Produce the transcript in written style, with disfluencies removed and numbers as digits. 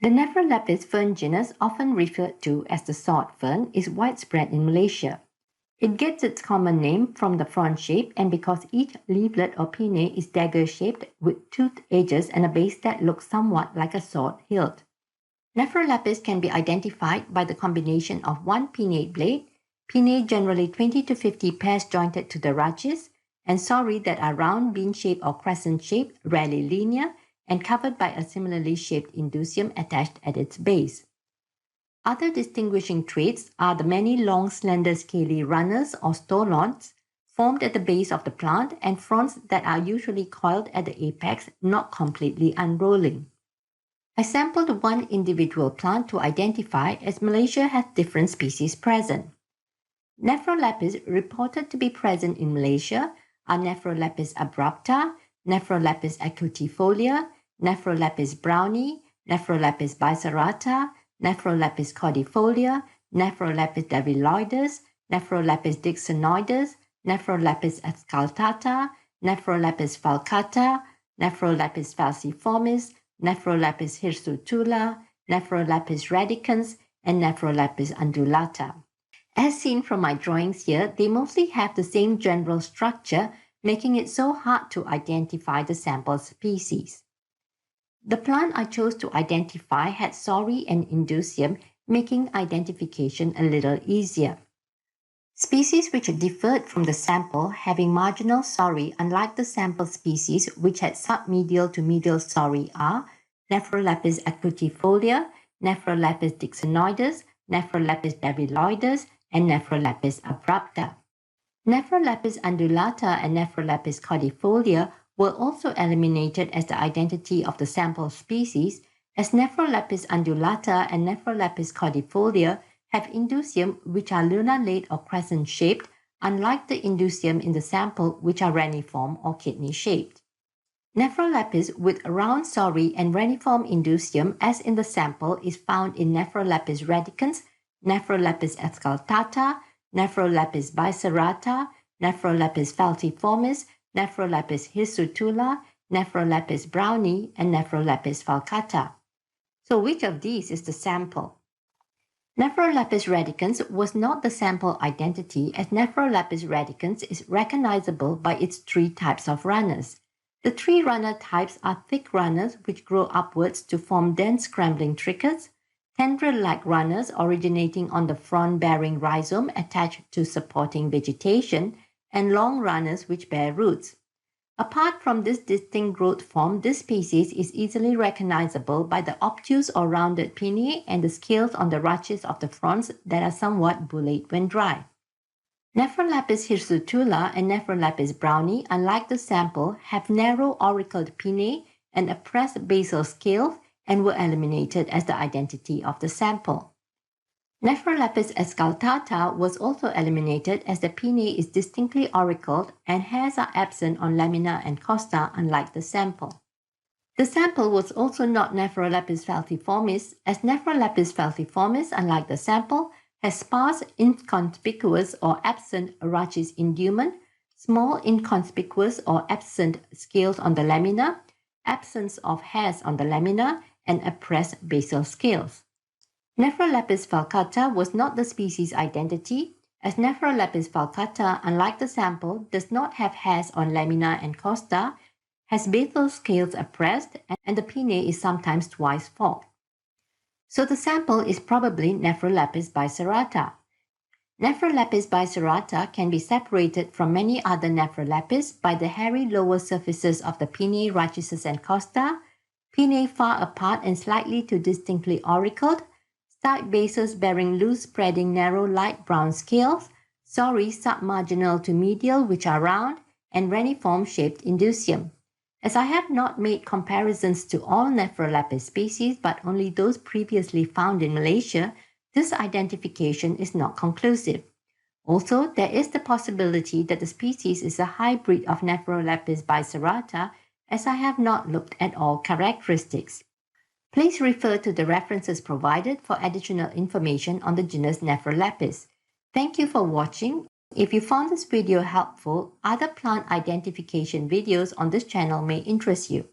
The Nephrolepis fern genus, often referred to as the sword fern, is widespread in Malaysia. It gets its common name from the frond shape and because each leaflet or pinnae is dagger-shaped with toothed edges and a base that looks somewhat like a sword hilt. Nephrolepis can be identified by the combination of one pinnate blade, pinnae generally 20 to 50 pairs jointed to the rachis, and sori that are round, bean-shaped or crescent-shaped, rarely linear, and covered by a similarly shaped indusium attached at its base. Other distinguishing traits are the many long, slender, scaly runners or stolons formed at the base of the plant and fronds that are usually coiled at the apex, not completely unrolling. I sampled one individual plant to identify as Malaysia has different species present. Nephrolepis reported to be present in Malaysia are Nephrolepis abrupta, Nephrolepis acutifolia, Nephrolepis brownii, Nephrolepis biserrata, Nephrolepis cordifolia, Nephrolepis davallioides, Nephrolepis dicksonioides, Nephrolepis excaltata, Nephrolepis falcata, Nephrolepis falciformis, Nephrolepis hirsutula, Nephrolepis radicans, and Nephrolepis undulata. As seen from my drawings here, they mostly have the same general structure, making it so hard to identify the sample species. The plant I chose to identify had sori and indusium, making identification a little easier. Species which differed from the sample having marginal sori, unlike the sample species which had submedial to medial sori, are Nephrolepis acutifolia, Nephrolepis dicksonioides, Nephrolepis davallioides, and Nephrolepis abrupta. Nephrolepis undulata and Nephrolepis cordifolia were also eliminated as the identity of the sample species, as Nephrolepis undulata and Nephrolepis cordifolia have indusium which are lunulate or crescent-shaped, unlike the indusium in the sample which are reniform or kidney-shaped. Nephrolepis with round sori and reniform indusium, as in the sample, is found in Nephrolepis radicans, Nephrolepis excaltata, Nephrolepis biserrata, Nephrolepis falciformis, Nephrolepis hirsutula, Nephrolepis brownii, and Nephrolepis falcata. So which of these is the sample? Nephrolepis radicans was not the sample identity, as Nephrolepis radicans is recognizable by its three types of runners. The three runner types are thick runners which grow upwards to form dense scrambling trichodes, tendril-like runners originating on the frond-bearing rhizome attached to supporting vegetation, and long runners which bear roots. Apart from this distinct growth form, this species is easily recognizable by the obtuse or rounded pinnae and the scales on the rachis of the fronds that are somewhat bullate when dry. Nephrolepis hirsutula and Nephrolepis brownii, unlike the sample, have narrow auricled pinnae and oppressed basal scales and were eliminated as the identity of the sample. Nephrolepis excaltata was also eliminated as the pinnae is distinctly auricled and hairs are absent on lamina and costa, unlike the sample. The sample was also not Nephrolepis falciformis, as Nephrolepis falciformis, unlike the sample, has sparse, inconspicuous or absent rachis indument, small, inconspicuous or absent scales on the lamina, absence of hairs on the lamina, and oppressed basal scales. Nephrolepis falcata was not the species identity, as Nephrolepis falcata, unlike the sample, does not have hairs on lamina and costa, has basal scales oppressed, and the pinnae is sometimes twice forked. So the sample is probably Nephrolepis biserrata. Nephrolepis biserrata can be separated from many other Nephrolepis by the hairy lower surfaces of the pinnae, rachises, and costa, pinnae far apart and slightly to distinctly auricled, side bases bearing loose spreading narrow light brown scales, sori submarginal to medial which are round, and reniform shaped indusium. As I have not made comparisons to all Nephrolepis species but only those previously found in Malaysia, this identification is not conclusive. Also, there is the possibility that the species is a hybrid of Nephrolepis biserrata, as I have not looked at all characteristics. Please refer to the references provided for additional information on the genus Nephrolepis. Thank you for watching. If you found this video helpful, other plant identification videos on this channel may interest you.